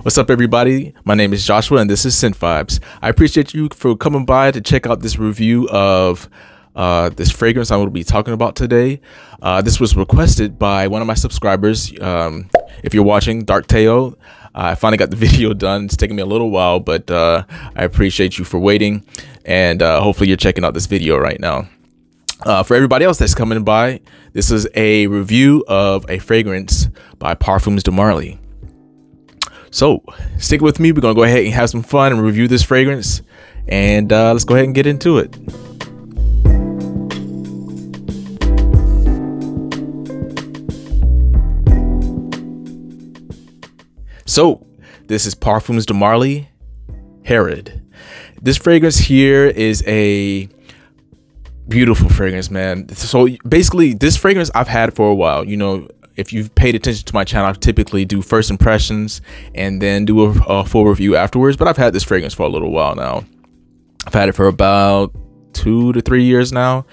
What's up, everybody? My name is Joshua, and this is Scent Vibes. I appreciate you for coming by to check out this review of this fragrance I will be talking about today. This was requested by one of my subscribers. If you're watching, Dark Teo, I finally got the video done. It's taken me a little while, but I appreciate you for waiting, and hopefully you're checking out this video right now. For everybody else that's coming by, this is a review of a fragrance by Parfums De Marly. So stick with me. We're gonna go ahead and have some fun and review this fragrance, and let's go ahead and get into it. So this is Parfums De Marly, HEROD. This fragrance here is a beautiful fragrance, man. So basically, this fragrance I've had for a while. You know, if you've paid attention to my channel, I typically do first impressions and then do a full review afterwards. But I've had this fragrance for a little while now. I've had it for about 2 to 3 years now,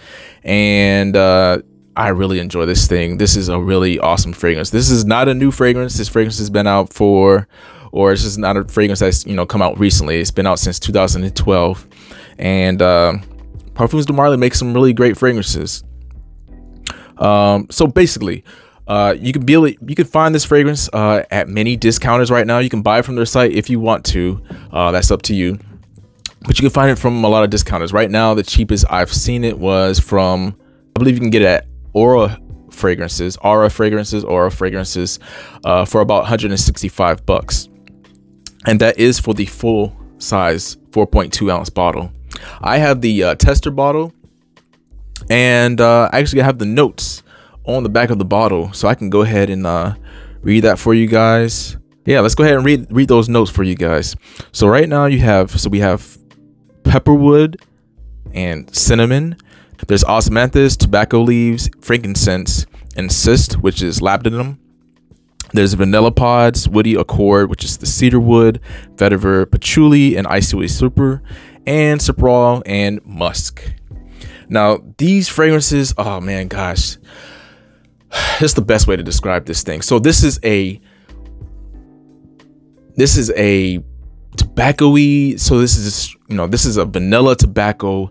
and I really enjoy this thing. This is a really awesome fragrance. This is not a new fragrance. This fragrance has been out for, or it's just not a fragrance that's, you know, come out recently. It's been out since 2012, and Parfums De Marly makes some really great fragrances. So basically, you can find this fragrance at many discounters right now. You can buy it from their site if you want to. That's up to you. But you can find it from a lot of discounters. Right now, the cheapest I've seen it was from, I believe you can get it at Aura Fragrances for about 165 bucks. And that is for the full size 4.2 ounce bottle. I have the tester bottle, and I actually have the notes on the back of the bottle, so I can go ahead and read that for you guys. Yeah, let's go ahead and read those notes for you guys. So right now we have pepperwood and cinnamon. There's osmanthus, tobacco leaves, frankincense, and cyst, which is labdanum. There's vanilla pods, woody accord, which is the cedarwood, vetiver, patchouli, and icy super, and cyprol and musk. Now these fragrances, oh man, gosh, it's the best way to describe this thing. So this is a tobacco-y. So this is, you know, this is a vanilla tobacco,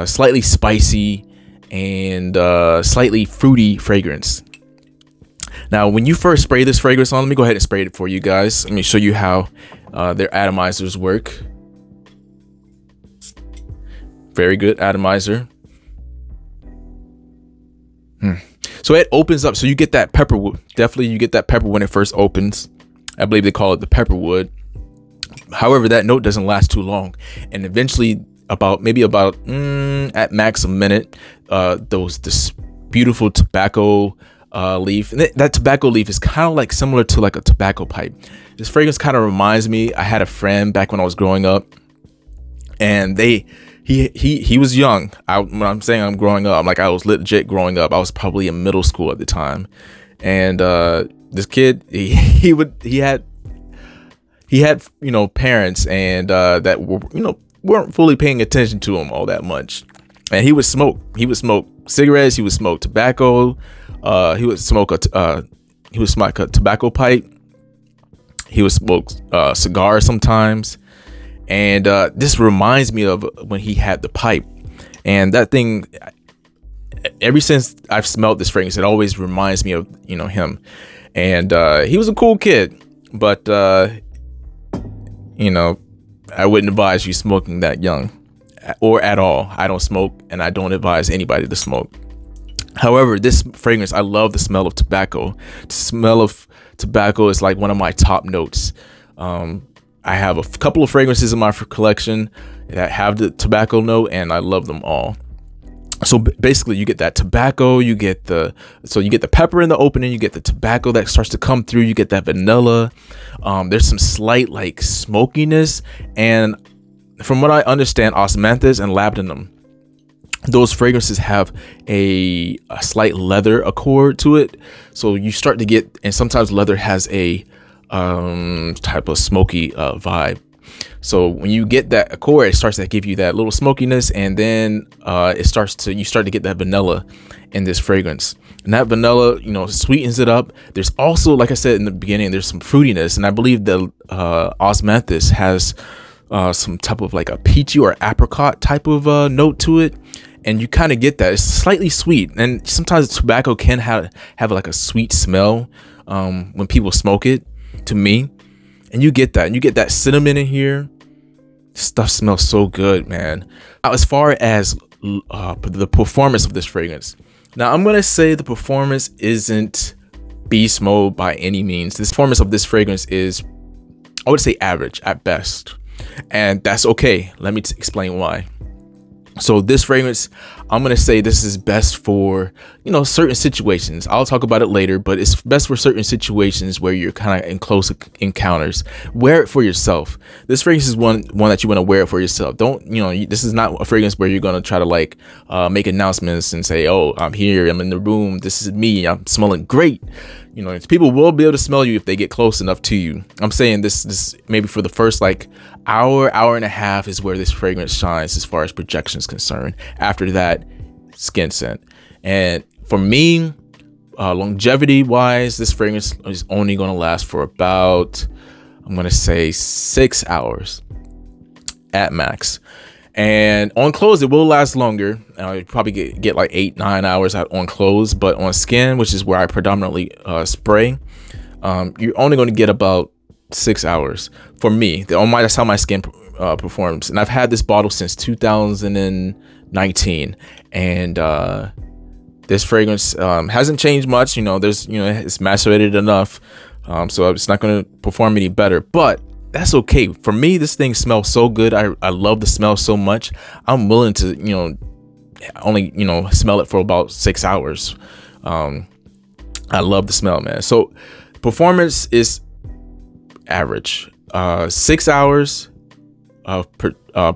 slightly spicy and slightly fruity fragrance. Now, when you first spray this fragrance on, let me go ahead and spray it for you guys. Let me show you how their atomizers work. Very good atomizer. So it opens up, so you get that pepperwood. Definitely you get that pepper when it first opens. I believe they call it the pepperwood. However, that note doesn't last too long, and eventually maybe about at max a minute, this beautiful tobacco leaf, and that tobacco leaf is kind of like similar to like a tobacco pipe. This fragrance kind of reminds me, I had a friend back when I was growing up, and he was young. When I'm saying I'm growing up, I'm like, I was legit growing up. I was probably in middle school at the time, and this kid, he had you know, parents, and that were, you know, weren't fully paying attention to him all that much. And he would smoke cigarettes, he would smoke tobacco, he would smoke a tobacco pipe, he would smoke cigars sometimes. And this reminds me of when he had the pipe, and that thing, ever since I've smelled this fragrance, it always reminds me of, you know, him. And he was a cool kid, but you know, I wouldn't advise you smoking that young or at all. I don't smoke, and I don't advise anybody to smoke. However, this fragrance, I love the smell of tobacco. The smell of tobacco is like one of my top notes. I have a couple of fragrances in my collection that have the tobacco note, and I love them all. So basically, you get that tobacco, you get the pepper in the opening, you get the tobacco that starts to come through, you get that vanilla. There's some slight like smokiness, and from what I understand, osmanthus and labdanum, those fragrances have a slight leather accord to it. So you start to get, and sometimes leather has a type of smoky vibe. So when you get that accord, it starts to give you that little smokiness, and then you start to get that vanilla in this fragrance. And that vanilla, you know, sweetens it up. There's also, like I said in the beginning, there's some fruitiness, and I believe the osmanthus has some type of like a peachy or apricot type of note to it, and you kind of get that. It's slightly sweet, and sometimes tobacco can have like a sweet smell when people smoke it, to me. And you get that, and you get that cinnamon in here. Stuff smells so good, man. Now, as far as the performance of this fragrance, now I'm gonna say the performance isn't beast mode by any means. The performance of this fragrance is, I would say, average at best, and that's okay. Let me explain why. So this fragrance, I'm gonna say this is best for, you know, certain situations. I'll talk about it later, but it's best for certain situations where you're kind of in close encounters. Wear it for yourself. This fragrance is one that you want to wear it for yourself. Don't, you know, this is not a fragrance where you're gonna try to like make announcements and say, oh, I'm here, I'm in the room, this is me, I'm smelling great. You know, people will be able to smell you if they get close enough to you. I'm saying this maybe for the first like hour and a half is where this fragrance shines as far as projection is concerned. After that, skin scent. And for me, longevity wise, this fragrance is only going to last for about, I'm going to say 6 hours at max. And on clothes, it will last longer. You probably get like 8-9 hours out on clothes, but on skin, which is where I predominantly spray, you're only going to get about 6 hours. For me, that's how my skin performs. And I've had this bottle since 2019, and this fragrance hasn't changed much. You know, it's macerated enough, so it's not going to perform any better. But that's okay. For me, this thing smells so good. I love the smell so much. I'm willing to, you know, only, you know, smell it for about 6 hours. I love the smell, man. So performance is average. 6 hours of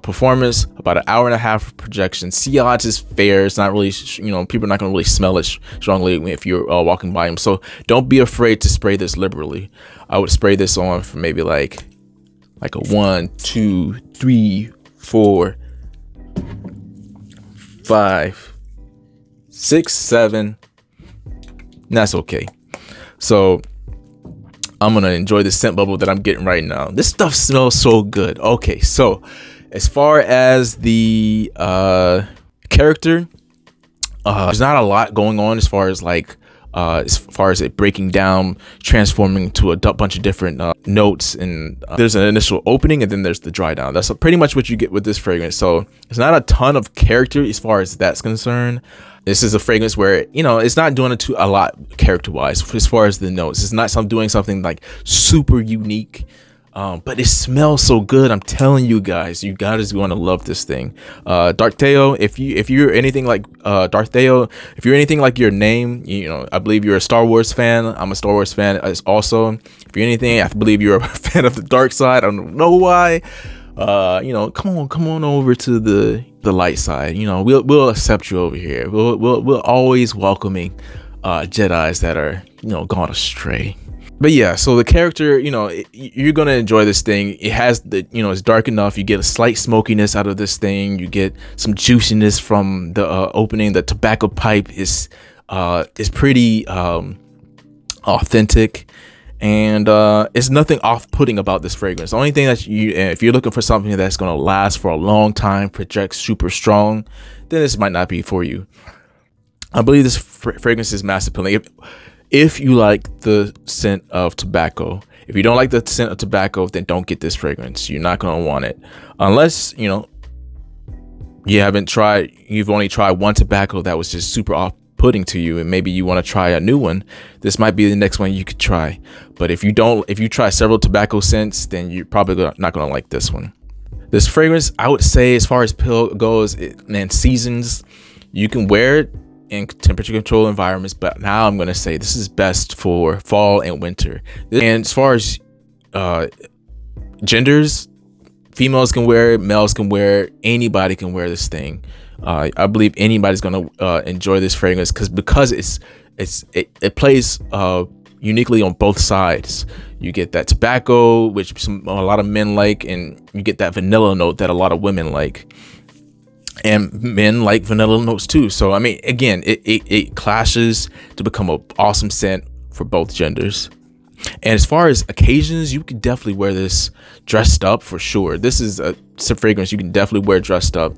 performance, about 1.5 hours of projection. C odds is fair. It's not really, you know, people are not going to really smell it strongly if you're walking by them. So don't be afraid to spray this liberally. I would spray this on for maybe like a 1, 2, 3, 4, 5, 6, 7. And that's okay. So I'm gonna enjoy the scent bubble that I'm getting right now. This stuff smells so good. Okay, so as far as the character, there's not a lot going on as far as like it breaking down, transforming to a bunch of different notes, and there's an initial opening and then there's the dry down. That's pretty much what you get with this fragrance. So it's not a ton of character as far as that's concerned. This is a fragrance where, you know, it's not doing a lot character wise as far as the notes. It's not doing something like super unique, but it smells so good. I'm telling you guys are going to love this thing. Dark Theo, if you're anything like Darth Theo, if you're anything like your name, you know, I believe you're a Star Wars fan. I'm a Star Wars fan also. If you're anything, I believe you're a fan of the dark side. I don't know why. You know, come on over to the light side. You know, we'll accept you over here. We'll always welcoming Jedis that are, you know, gone astray. But yeah, so the character, you know, you're gonna enjoy this thing. It has the, you know, it's dark enough. You get a slight smokiness out of this thing. You get some juiciness from the opening. The tobacco pipe is pretty authentic, and it's nothing off-putting about this fragrance. The only thing that if you're looking for something that's gonna last for a long time, project super strong, then this might not be for you. I believe this fragrance is mass appealing. If you like the scent of tobacco. If you don't like the scent of tobacco, then don't get this fragrance. You're not going to want it. Unless, you know, you've only tried one tobacco that was just super off-putting to you, and maybe you want to try a new one. This might be the next one you could try. But if you try several tobacco scents, then you're probably not going to like this one. This fragrance, I would say, as far as pill goes, and seasons, you can wear it in temperature control environments, but now I'm going to say this is best for fall and winter. And as far as genders, females can wear it, males can wear it, anybody can wear this thing. I believe anybody's going to enjoy this fragrance because it plays uniquely on both sides. You get that tobacco, which a lot of men like, and you get that vanilla note that a lot of women like. And men like vanilla notes too. So I mean, again, it clashes to become an awesome scent for both genders. And as far as occasions, you can definitely wear this dressed up for sure. This is a fragrance you can definitely wear dressed up.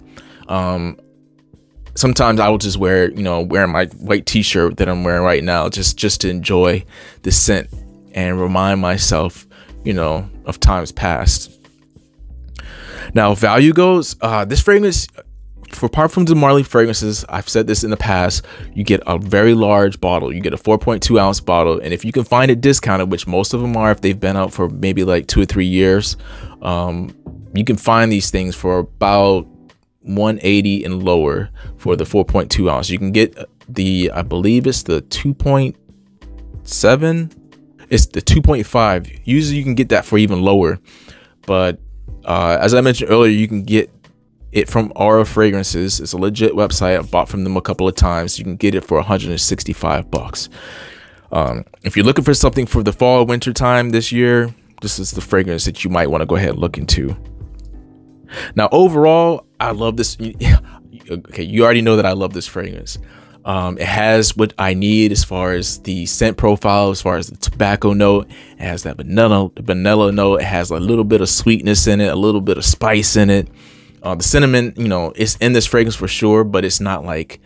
Sometimes I will just wear, wearing my white t-shirt that I'm wearing right now, just to enjoy the scent and remind myself, of times past. Now, value goes, this fragrance, for Parfums De Marly fragrances, I've said this in the past, you get a very large bottle. You get a 4.2 ounce bottle. And if you can find it discounted, which most of them are, if they've been out for maybe like 2 or 3 years, you can find these things for about $180 and lower for the 4.2 ounce. You can get the, I believe it's the 2.7. It's the 2.5. Usually you can get that for even lower. But as I mentioned earlier, you can get it from Aura Fragrances. It's a legit website. I bought from them a couple of times. You can get it for $165. If you're looking for something for the fall winter time this year, this is the fragrance that you might want to go ahead and look into. Now, overall, I love this. Okay, you already know that I love this fragrance. It has what I need as far as the scent profile, as far as the tobacco note. It has that vanilla note. It has a little bit of sweetness in it, a little bit of spice in it. The cinnamon, it's in this fragrance for sure, but it's not like,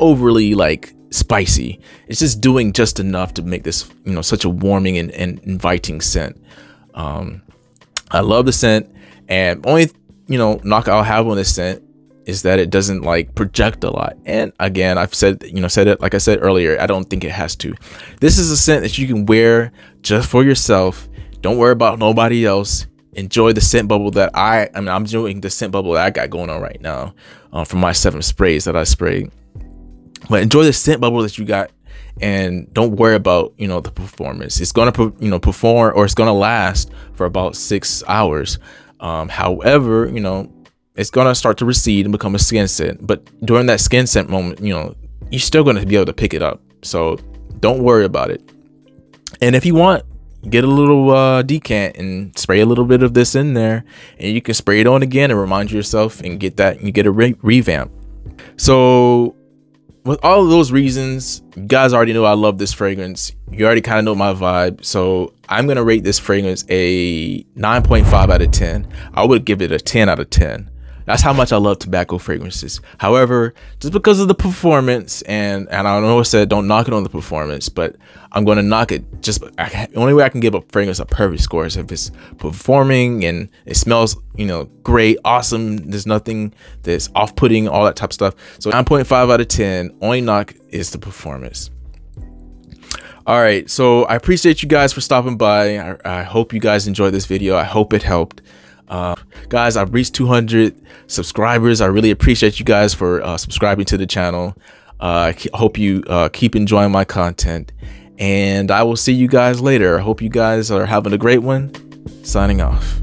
overly like spicy. It's just doing just enough to make this, such a warming and inviting scent. I love the scent, and only, knock I'll have on this scent is that it doesn't like project a lot. And again, I've said it, like I said earlier, I don't think it has to. This is a scent that you can wear just for yourself. Don't worry about nobody else. Enjoy the scent bubble that I'm doing the scent bubble that I got going on right now from my 7 sprays that I sprayed. But enjoy the scent bubble that you got, and don't worry about, the performance. It's going to, perform, or it's going to last for about 6 hours. However, it's going to start to recede and become a skin scent. But during that skin scent moment, you're still going to be able to pick it up. So don't worry about it. And if you want, get a little decant and spray a little bit of this in there, and you can spray it on again and remind yourself and get that, you get a revamp. So with all of those reasons, you guys already know I love this fragrance. You already kind of know my vibe. So I'm going to rate this fragrance a 9.5 out of 10. I would give it a 10 out of 10. That's how much I love tobacco fragrances. However, just because of the performance, and I know I said don't knock it on the performance, but I'm going to knock it. The only way I can give a fragrance a perfect score is if it's performing and it smells, great, awesome. There's nothing that's off-putting, all that type of stuff. So 9.5 out of 10. Only knock is the performance. All right, so I appreciate you guys for stopping by. I hope you guys enjoyed this video. I hope it helped. Guys, I've reached 200 subscribers. I really appreciate you guys for subscribing to the channel. I hope you keep enjoying my content, and I will see you guys later. I hope you guys are having a great one. Signing off.